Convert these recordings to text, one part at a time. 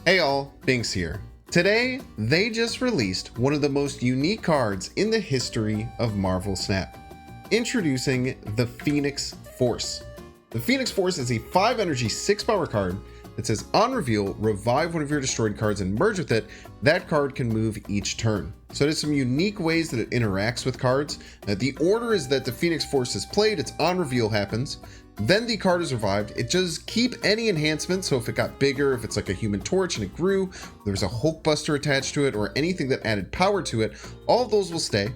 Hey all, Binks here. Today, they just released one of the most unique cards in the history of Marvel Snap. Introducing the Phoenix Force. The Phoenix Force is a 5 energy 6 power card that says on reveal, revive one of your destroyed cards and merge with it. That card can move each turn. So there's some unique ways that it interacts with cards. The order is that the Phoenix Force is played, its on reveal happens. Then the card is revived. It does keep any enhancement. So if it got bigger, if it's like a Human Torch and it grew, there's a Hulkbuster attached to it, or anything that added power to it, all of those will stay.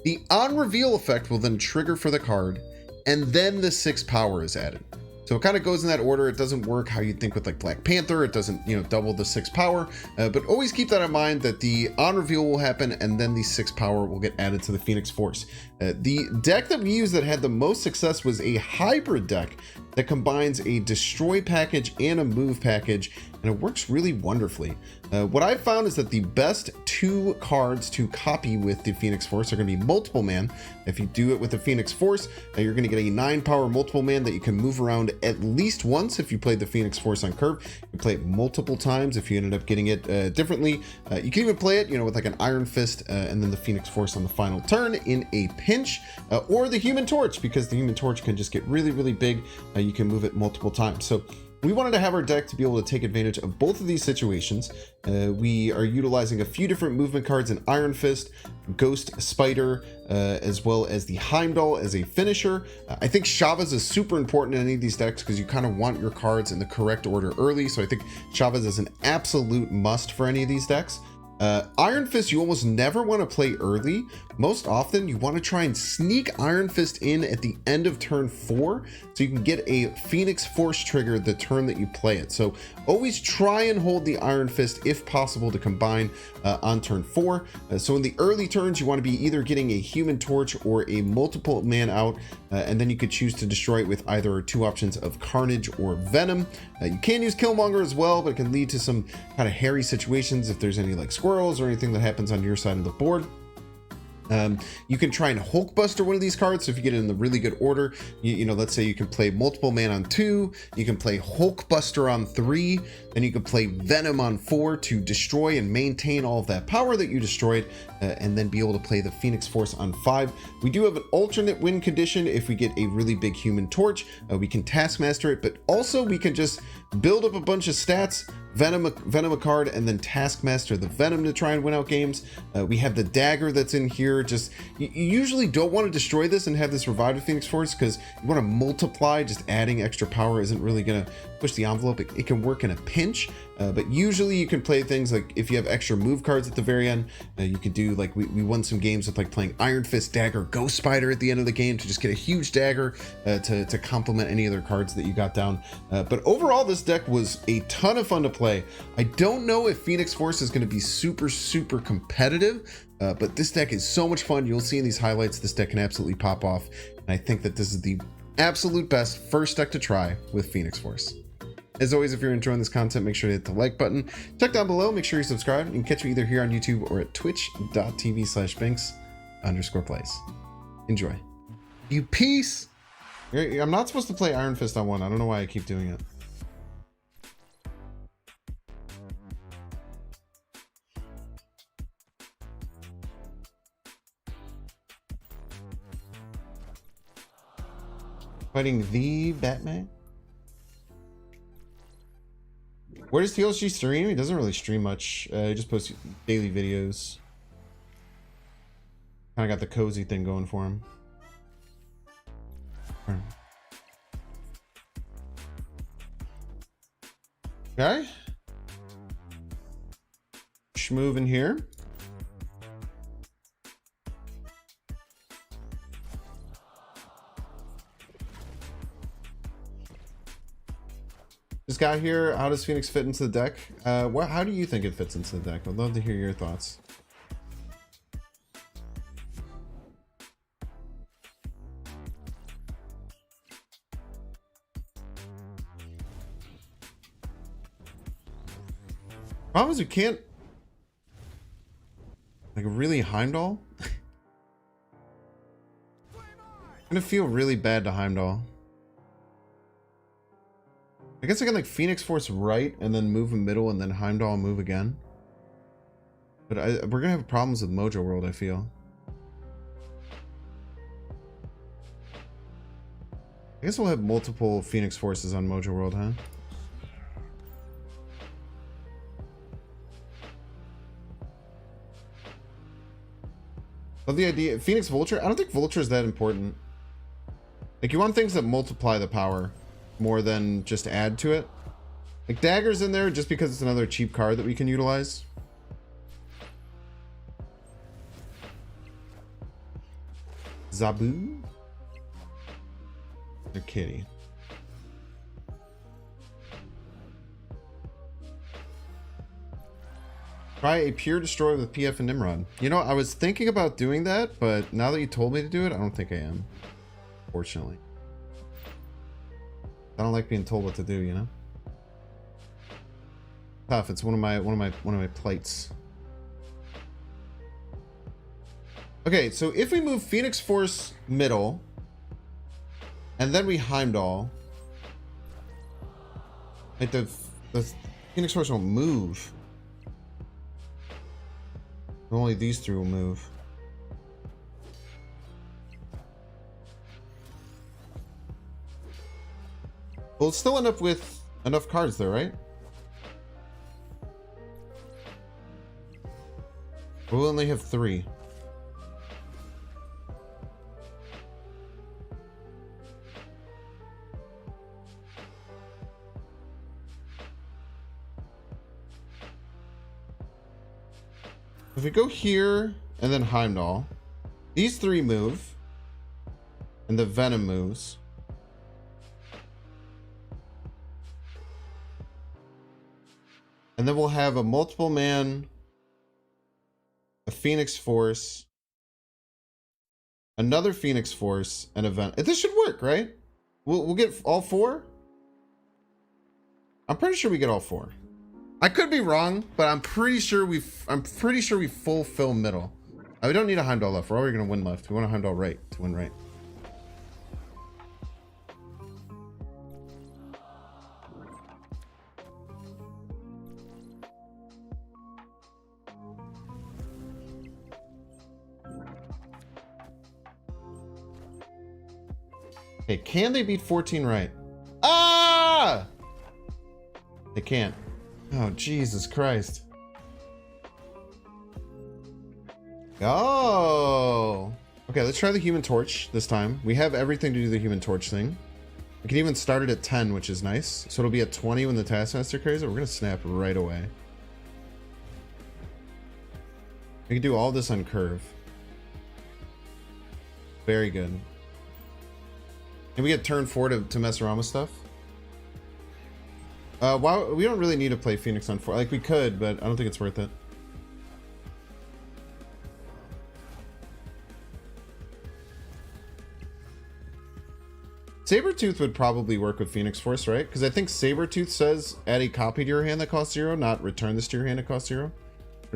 The on reveal effect will then trigger for the card, and then the 6 power is added. So it kind of goes in that order. It doesn't work how you'd think with like Black Panther. It doesn't, double the 6 power, but always keep that in mind that the on reveal will happen and then the 6 power will get added to the Phoenix Force. The deck that we used that had the most success was a hybrid deck that combines a destroy package and a move package, and it works really wonderfully. What I've found is that the best 2 cards to copy with the Phoenix Force are going to be Multiple Man. If you do it with the Phoenix Force, you're going to get a 9 power Multiple Man that you can move around at least once if you played the Phoenix Force on curve. You play it multiple times if you ended up getting it differently. You can even play it, with like an Iron Fist and then the Phoenix Force on the final turn in a pinch, or the Human Torch, because the Human Torch can just get really, really big. You can move it multiple times. So we wanted to have our deck to be able to take advantage of both of these situations. We are utilizing a few different movement cards in Iron Fist, Ghost Spider, as well as the Heimdall as a finisher. I think Chavez is super important in any of these decks because you kind of want your cards in the correct order early. So I think Chavez is an absolute must for any of these decks. Iron Fist, you almost never want to play early. Most often, you want to try and sneak Iron Fist in at the end of turn 4 so you can get a Phoenix Force trigger the turn that you play it. So always try and hold the Iron Fist if possible to combine on turn 4. So in the early turns, you want to be either getting a Human Torch or a Multiple Man out, and then you could choose to destroy it with either 2 options of Carnage or Venom. You can use Killmonger as well, but it can lead to some kind of hairy situations if there's any like squirrels or anything that happens on your side of the board. You can try and Hulkbuster one of these cards. So if you get it in the really good order, let's say you can play Multiple Man on 2, you can play Hulkbuster on 3, then you can play Venom on 4 to destroy and maintain all of that power that you destroyed, and then be able to play the Phoenix Force on 5. We do have an alternate win condition if we get a really big Human Torch. We can Taskmaster it, but also we can just build up a bunch of stats, Venom a card, and then Taskmaster the Venom to try and win out games. We have the Dagger that's in here. Just you usually don't want to destroy this and have this revived with Phoenix Force because you want to multiply. Just adding extra power isn't really going to push the envelope. It can work in a pinch, but usually you can play things like if you have extra move cards at the very end, you could do like we won some games with like playing Iron Fist, Dagger, Ghost Spider at the end of the game to just get a huge dagger to complement any other cards that you got down. But overall, this deck was a ton of fun to play. I don't know if Phoenix Force is going to be super competitive, but this deck is so much fun. You'll see in these highlights, this deck can absolutely pop off. And I think that this is the absolute best first deck to try with Phoenix Force. As always, if you're enjoying this content, make sure to hit the like button. Check down below, make sure you subscribe. You can catch me either here on YouTube or at twitch.tv/Binks_plays. Enjoy. You peace! I'm not supposed to play Iron Fist on 1. I don't know why I keep doing it. Fighting the Batman? Where does TLG stream? He doesn't really stream much. He just posts daily videos. Kind of got the cozy thing going for him. Okay. Schmoove in here. This guy here, how does Phoenix fit into the deck? How do you think it fits into the deck? I'd love to hear your thoughts. Problem is we can't like really Heimdall. I'm gonna feel really bad to Heimdall. I guess I can like Phoenix Force right and then move a middle and then Heimdall move again. But we're gonna have problems with Mojo World, I feel. I guess we'll have multiple Phoenix Forces on Mojo World, huh? Love the idea. Phoenix Vulture? I don't think Vulture is that important. Like, you want things that multiply the power more than just add to it. Like, Dagger's in there just because it's another cheap card that we can utilize. Zabu? Or Kitty? Try a pure destroy with PF and Nimrod. You know, I was thinking about doing that, but now that you told me to do it, I don't think I am. Fortunately. I don't like being told what to do, you know? Tough, it's one of my plights. Okay, so if we move Phoenix Force middle, and then we Heimdall, like the Phoenix Force won't move. Only these three will move. We'll still end up with enough cards though, right? We'll only have 3. If we go here and then Heimdall, these 3 move, and the Venom moves. And then we'll have a multiple man, a Phoenix Force, another Phoenix Force, and a Venom. This should work, right? We'll get all 4? I'm pretty sure we get all 4. I could be wrong, but I'm pretty sure we fulfill middle. We don't need a Heimdall left. We're already gonna win left. We want a Heimdall right to win right. Okay, can they beat 14 right? Ah! They can't. Oh, Jesus Christ. Oh. Okay, let's try the Human Torch this time. We have everything to do the Human Torch thing. We can even start it at 10, which is nice. So it'll be at 20 when the Taskmaster carries it. We're going to snap right away. We can do all this on curve. Very good. And we get turn 4 to mess around with stuff. Wow, we don't really need to play Phoenix on 4. Like, we could, but I don't think it's worth it. Sabretooth would probably work with Phoenix Force, right? Because I think Sabretooth says add a copy to your hand that costs 0, not return this to your hand that costs 0. Or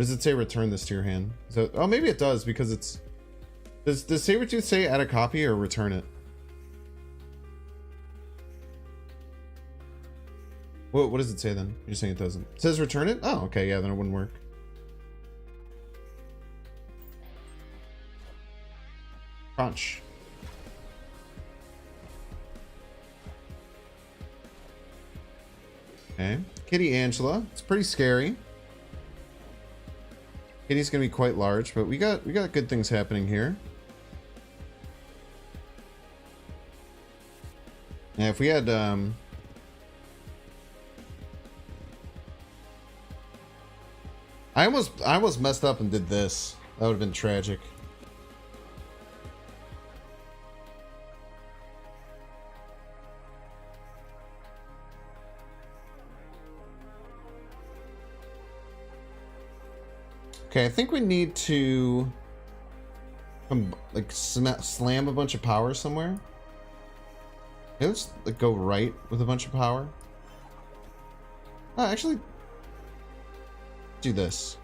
does it say return this to your hand? So, oh, maybe it does because it's... Does Sabretooth say add a copy or return it? What does it say then? You're saying it doesn't. It says return it? Oh, okay, yeah, then it wouldn't work. Crunch. Okay. Kitty Angela. It's pretty scary. Kitty's gonna be quite large, but we got good things happening here. Yeah, if we had I almost messed up and did this. That would have been tragic. Okay, I think we need to like slam a bunch of power somewhere. Okay, let's like go right with a bunch of power. Oh, actually, do this.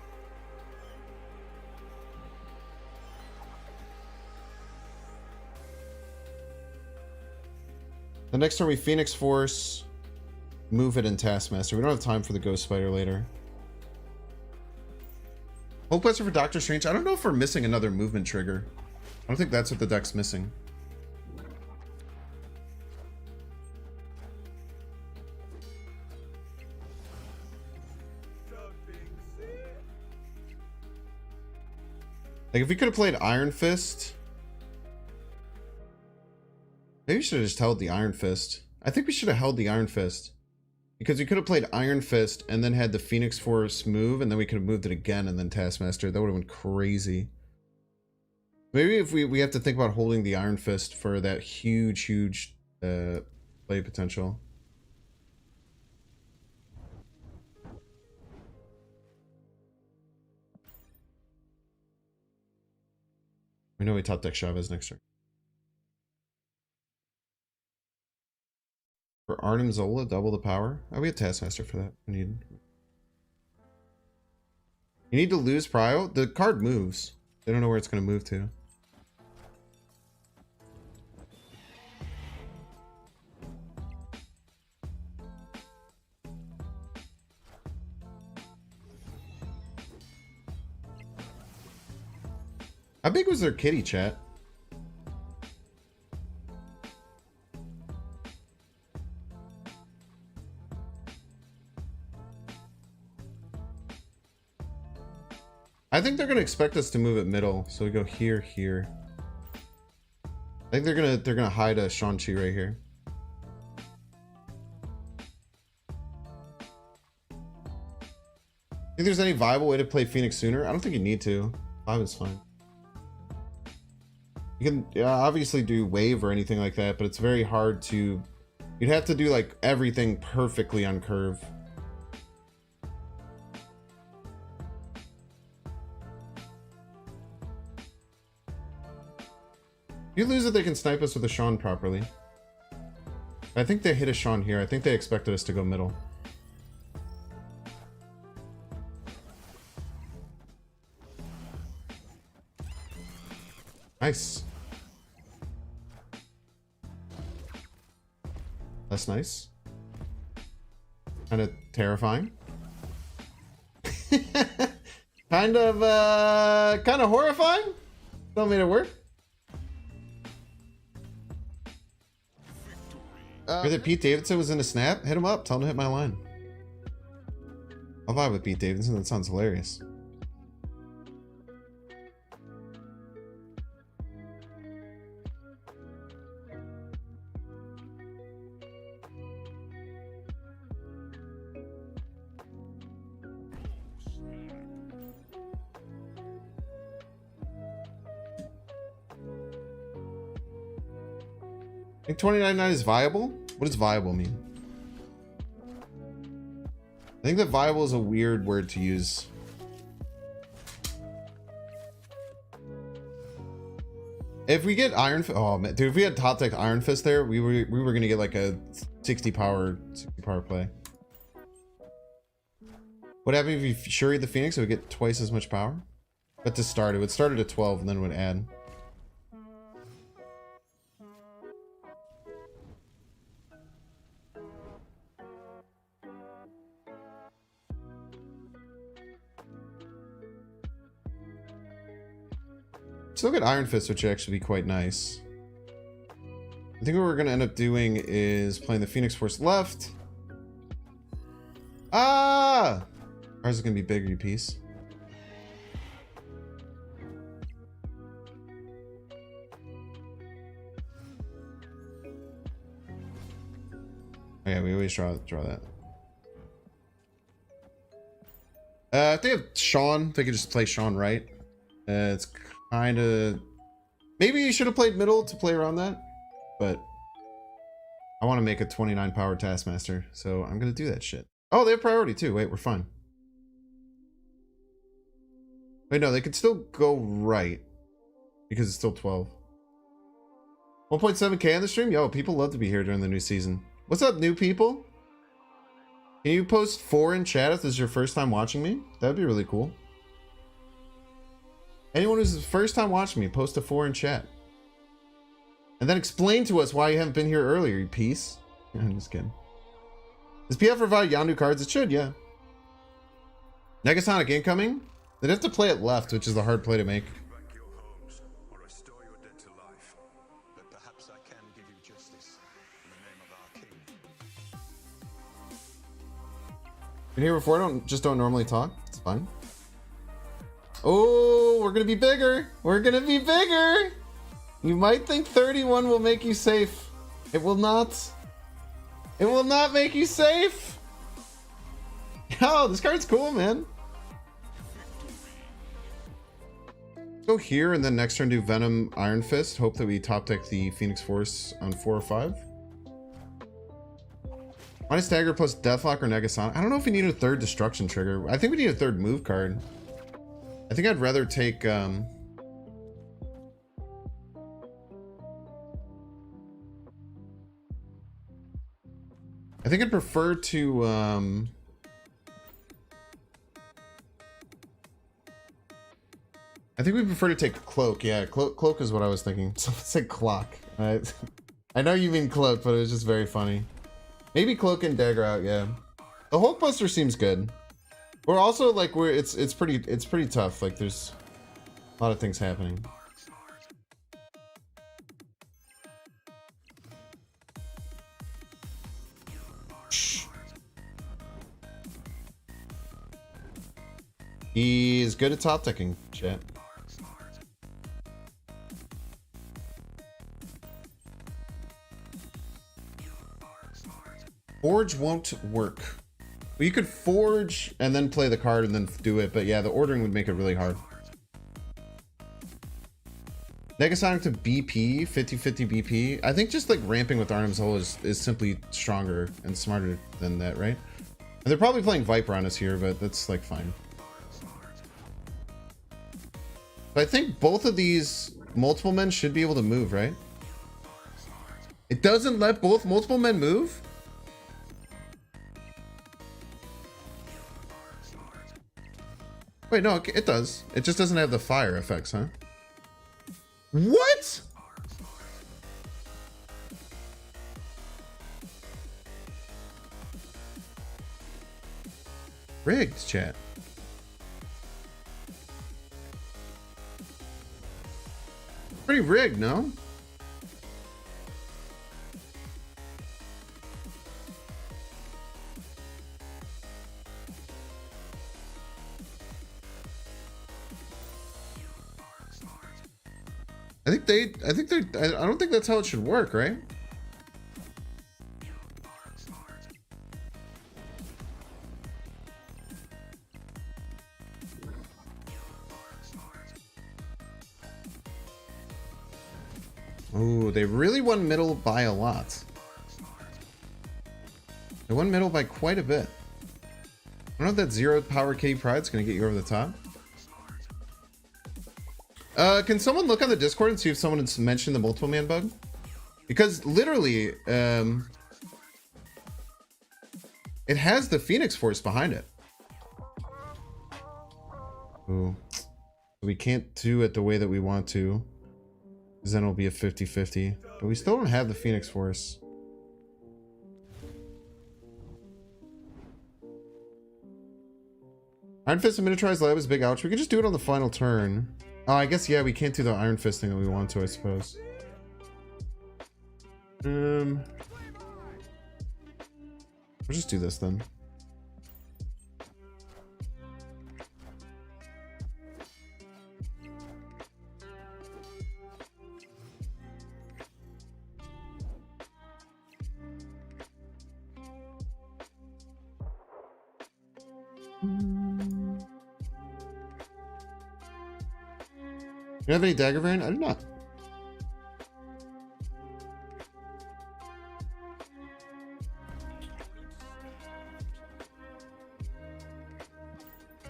The next turn we Phoenix Force, move it in Taskmaster. We don't have time for the Ghost Spider later. Whole question for Doctor Strange. I don't know if we're missing another movement trigger. I don't think that's what the deck's missing. Like, if we could have played Iron Fist, maybe we should have just held the Iron Fist. I think we should have held the Iron Fist, because we could have played Iron Fist and then had the Phoenix Force move, and then we could have moved it again and then Taskmaster. That would have been crazy. Maybe if we have to think about holding the Iron Fist for that huge play potential. We know we top deck Chavez next turn. For Arnim Zola, double the power. Oh, we have Taskmaster for that. We need. You need to lose Prio. The card moves. They don't know where it's going to move to. How big was their kitty, chat? I think they're gonna expect us to move it middle, so we go here, here. I think they're gonna hide a Shang-Chi right here. Think there's any viable way to play Phoenix sooner? I don't think you need to. 5 is fine. You can obviously do wave or anything like that, but it's very hard to. You'd have to do like everything perfectly on curve. If you lose it, they can snipe us with a Sean properly. I think they hit a Sean here. I think they expected us to go middle. Nice. That's nice. Kind of terrifying. kind of horrifying. Still made it work. Heard that Pete Davidson was in a snap? Hit him up. Tell him to hit my line. I'll vibe with Pete Davidson. That sounds hilarious. I think 29.9 is viable? What does viable mean? I think that viable is a weird word to use. If we get Iron Fist, oh man, dude, if we had top deck Iron Fist there, we were gonna get like a 60 power play. What happened if you Shuri the Phoenix? It would get twice as much power. But to start, it would start at 12 and then it would add. Still get Iron Fist, which would actually be quite nice. I think what we're going to end up doing is playing the Phoenix Force left. Ah! Ours is going to be bigger, you piece. Oh, yeah, we always draw that. If they have Sean, they could just play Sean right. It's kind of, maybe you should have played middle to play around that, but I want to make a 29 power Taskmaster, so I'm gonna do that shit. Oh, they have priority too. Wait, we're fine. Wait, no, they could still go right because it's still 12. 1.7k on the stream. Yo, people love to be here during the new season. What's up, new people? Can you post 4 in chat if this is your first time watching me? That'd be really cool. Anyone who's the first time watching me, post a 4 in chat. And then explain to us why you haven't been here earlier, you piece. I'm just kidding. Does PF provide Yondu cards? It should, yeah. Negasonic incoming? They'd have to play it left, which is a hard play to make. Back your homes or restore your dead to life. But perhaps I can give you justice in the name of our king. Been here before, don't normally talk. It's fine. Oh, we're gonna be bigger. We're gonna be bigger. You might think 31 will make you safe. It will not. It will not make you safe. Oh, this card's cool, man. Go here and then next turn do Venom, Iron Fist. Hope that we top deck the Phoenix Force on 4 or 5. Minus Dagger plus Deathlock or Negasonic. I don't know if we need a third Destruction trigger. I think we need a third move card. I think I'd rather take I think I'd prefer to I think we prefer to take Cloak. Yeah, Cloak is what I was thinking. Someone said Clock. I know you mean Cloak, but it was just very funny. Maybe Cloak and Dagger out, yeah. The Hulkbuster seems good. We're also like it's pretty tough. Like there's a lot of things happening. He's good at top decking, chat. Forge won't work. Well, you could forge and then play the card and then do it, but yeah, the ordering would make it really hard. Negasonic to BP, 50-50 BP. I think just like ramping with Arnim's Hole is simply stronger and smarter than that, right? And they're probably playing Viper on us here, but that's like fine. But I think both of these multiple men should be able to move, right? It doesn't let both multiple men move? Wait, no, it does. It just doesn't have the fire effects, huh? What? Rigged, chat. Pretty rigged, no? I don't think that's how it should work, right? Ooh, they really won middle by a lot. They won middle by quite a bit. I don't know if that 0 power Kitty Pride's gonna get you over the top. Can someone look on the Discord and see if someone has mentioned the multiple man bug? Because literally, it has the Phoenix Force behind it. Ooh. We can't do it the way that we want to. Because then it'll be a 50-50. But we still don't have the Phoenix Force. Iron Fist and Miniaturized Lab is a big ouch. We could just do it on the final turn. Oh, I guess, yeah, we can't do the Iron Fist thing that we want to, I suppose. We'll just do this then. You have any dagger variant? I do not.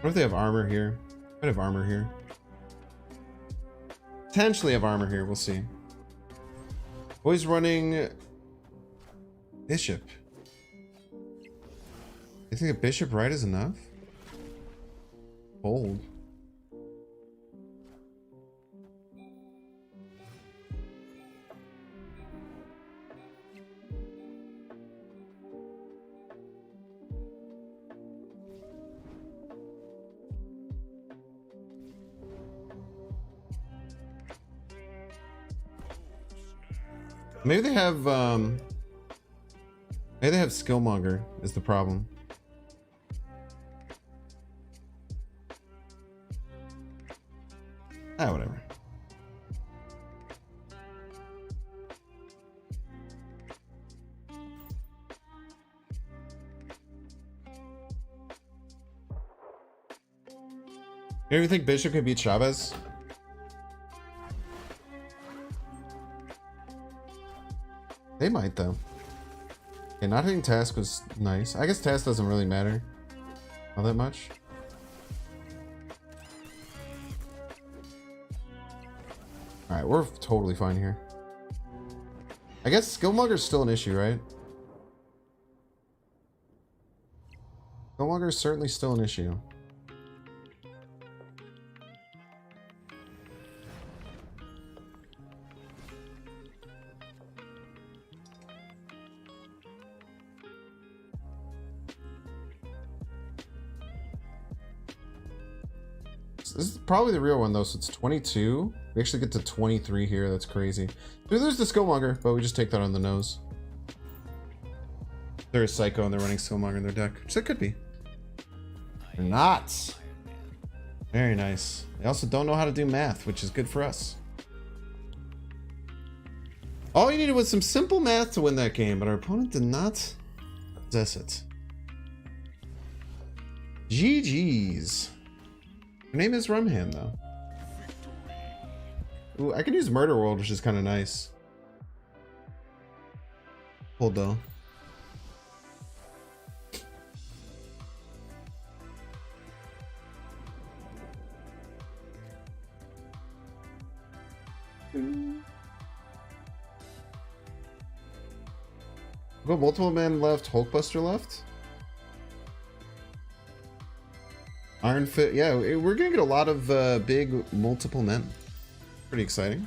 What if they have armor here? Might have armor here. Potentially have armor here. We'll see. Always running bishop. You think a bishop right is enough? Bold. Maybe they have Skillmonger is the problem. Ah, whatever. You don't even think Bishop could beat Chavez? They might, though. Okay, not hitting Task was nice. I guess Task doesn't really matter all that much. Alright, we're totally fine here. I guess Skillmonger's still an issue, right? Skillmonger is certainly still an issue. This is probably the real one though, so it's 22. We actually get to 23 here, that's crazy. We lose the Skillmonger, but we just take that on the nose. They're a Psycho and they're running Skillmonger in their deck, which that could be. They're not. Very nice. They also don't know how to do math, which is good for us. All you needed was some simple math to win that game, but our opponent did not possess it. GG's. Her name is Rumhand, though. Ooh, I can use Murder World, which is kind of nice. Hold though. Got multiple men left, Hulkbuster left. Iron Fit, yeah, we're gonna get a lot of big multiple men. Pretty exciting.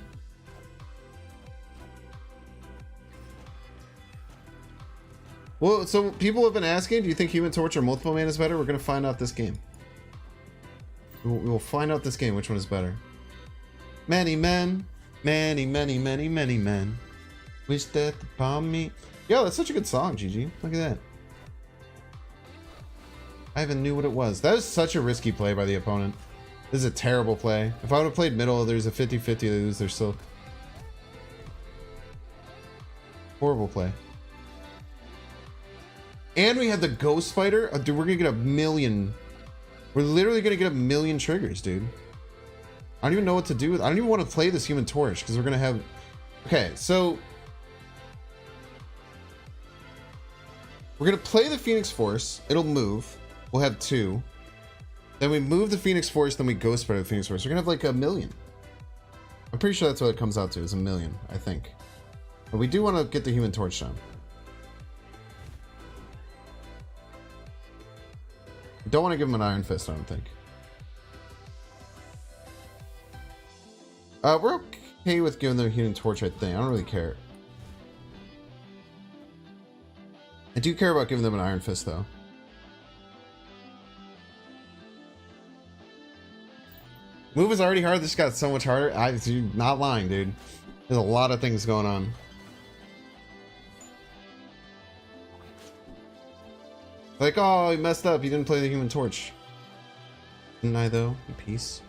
Well, so people have been asking, do you think Human Torch or Multiple Man is better? We're gonna find out this game. We will find out this game which one is better. Many men, many men wish death upon me. Yo, that's such a good song, GG. Look at that. I even knew what it was. That was such a risky play by the opponent. This is a terrible play. If I would have played middle, there's a 50-50 they lose their silk. Horrible play. And we had the Ghost Spider. Oh, dude, we're gonna get a million. We're literally gonna get a million triggers, dude. I don't even know what to do with. I don't even want to play this Human Torch because we're gonna have. Okay, so we're gonna play the Phoenix Force. It'll move. We'll have 2. Then we move the Phoenix Force, then we Ghost Spider the Phoenix Force. We're gonna have like a million. I'm pretty sure that's what it comes out to, is a million, I think. But we do want to get the Human Torch down. We don't want to give him an Iron Fist, I don't think. We're okay with giving them a Human Torch, I think. I don't really care. I do care about giving them an Iron Fist, though. Move is already hard. This got so much harder. I'm not lying, dude. There's a lot of things going on. Like, oh, he messed up. He didn't play the Human Torch. Didn't I, though? In peace.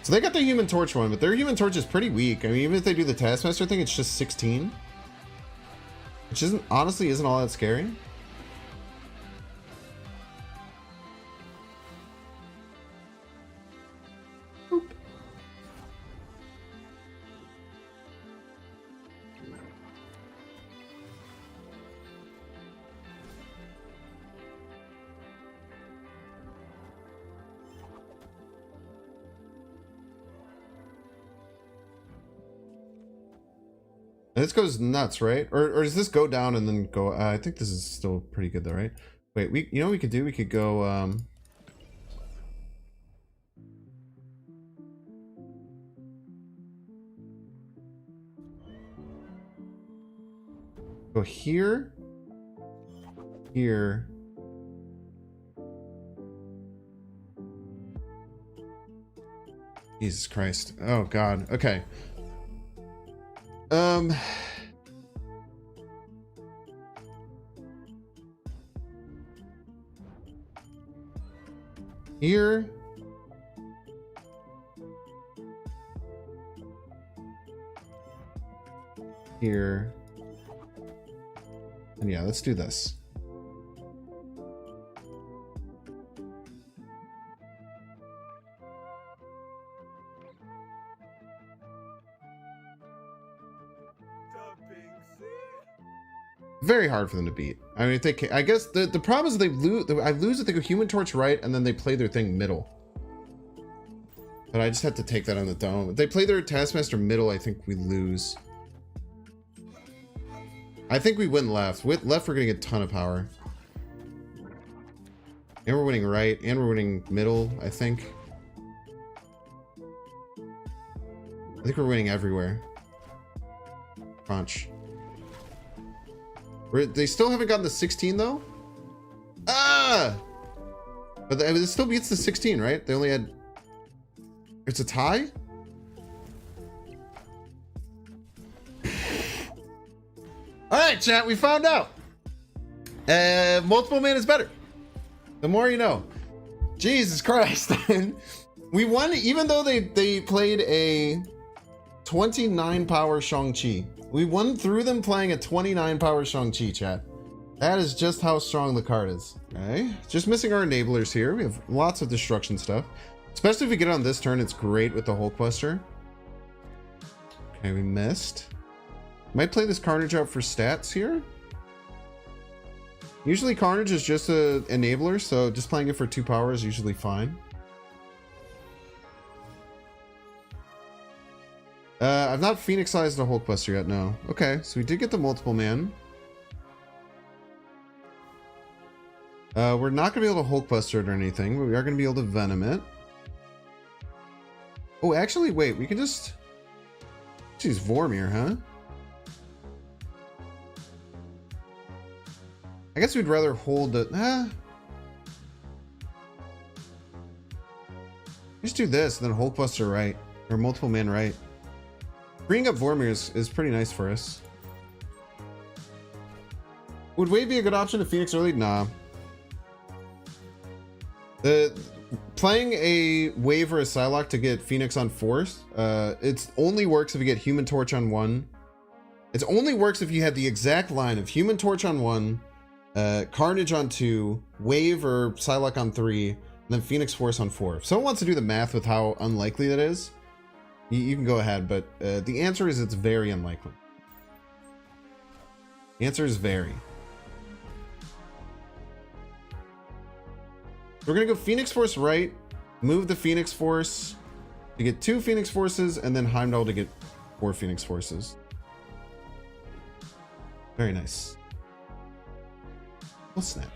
So they got the Human Torch one, but their Human Torch is pretty weak. I mean, even if they do the Taskmaster thing, it's just 16. Which isn't, honestly, isn't all that scary. Boop. And this goes nuts, right? Or does this go down and then go? I think this is still pretty good though, right? Wait, you know what we could do? We could go. Go here. Here. Jesus Christ. Oh God. Okay. Here. Here. And yeah, let's do this. Very hard for them to beat. I mean, if they can, I guess the problem is they lose. I lose if they go Human Torch right and then they play their thing middle. But I just have to take that on the dome. If they play their Taskmaster middle, I think we lose. I think we win left. With left, we're getting a ton of power. And we're winning right, and we're winning middle, I think. I think we're winning everywhere. Crunch. They still haven't gotten the 16 though? Ah! But it still beats the 16, right? They only had... It's a tie? Alright, chat, we found out. Multiple man is better. The more you know. Jesus Christ. We won even though they played a 29 power Shang-Chi. We won through them playing a 29 power Shang-Chi, chat. That is just how strong the card is. Okay. Just missing our enablers here. We have lots of destruction stuff. Especially if we get it on this turn, it's great with the Hulkbuster. Okay, we missed. Might play this Carnage out for stats here. Usually Carnage is just a enabler, so just playing it for 2 power is usually fine. I've not Phoenixized a Hulkbuster yet, no. Okay, so we did get the multiple man. We're not going to be able to Hulkbuster it or anything, but we are going to be able to Venom it. Oh, actually, wait, we can just use Vormir, huh? I guess we'd rather hold the... Just do this, and then Hulkbuster right. Or multiple man right. Bringing up Vormir is pretty nice for us. Would Wave be a good option to Phoenix early? Nah. Playing a Wave or a Psylocke to get Phoenix on Force, it only works if you get Human Torch on 1. It only works if you had the exact line of Human Torch on 1, Carnage on 2, Wave or Psylocke on 3, and then Phoenix Force on 4. If someone wants to do the math with how unlikely that is, you can go ahead, but the answer is it's very unlikely. The answer is very. We're gonna go Phoenix Force right, move the Phoenix Force to get 2 Phoenix Forces, and then Heimdall to get 4 Phoenix Forces. Very nice. We'll snap.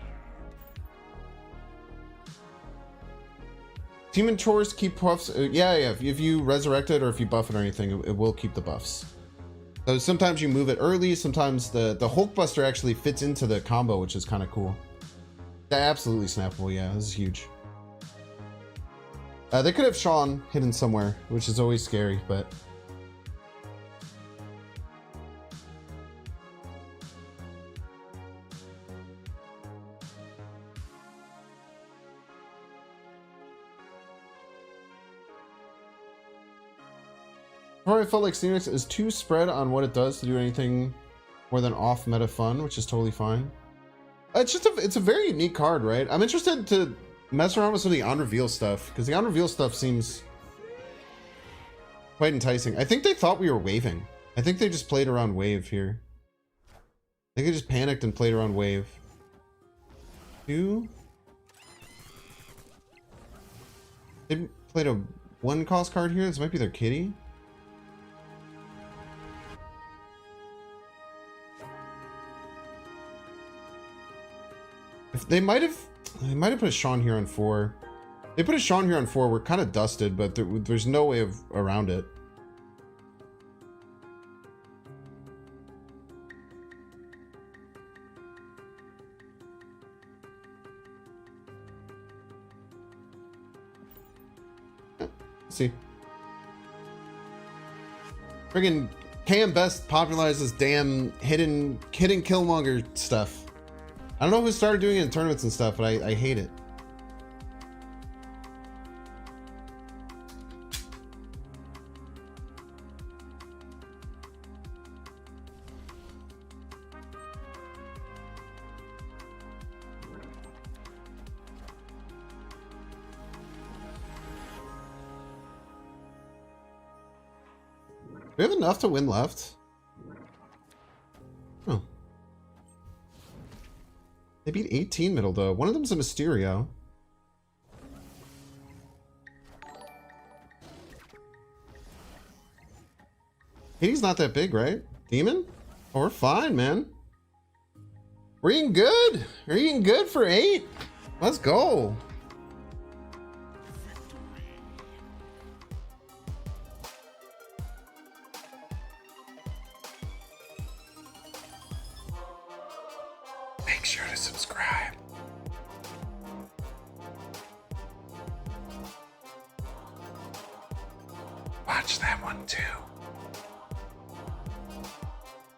Human Torch keep buffs. Yeah. If you resurrect it or if you buff it or anything, it will keep the buffs. So sometimes you move it early. Sometimes the Hulkbuster actually fits into the combo, which is kind of cool. Absolutely snappable. Yeah, this is huge. They could have Sean hidden somewhere, which is always scary, but. I felt like Phoenix is too spread on what it does to do anything more than off meta fun, which is totally fine. It's a very unique card, right? I'm interested to mess around with some of the on reveal stuff because the on reveal stuff seems quite enticing. I think they thought we were waving. I think they just played around wave here. I think they just panicked and played around wave. 2. They played a 1 cost card here. This might be their kitty. If they might have put a Sean here on 4. They put a Sean here on 4. We're kind of dusted, but there's no way around it. See. Friggin' KM Best popularized this damn hidden Killmonger stuff. I don't know who started doing it in tournaments and stuff, but I hate it. Do we have enough to win left? Oh. They beat 18 middle though. One of them's a Mysterio. Katie's not that big, right? Demon? Oh, we're fine, man. We're eating good. We're eating good for 8. Let's go. Make sure to subscribe. Watch that one too.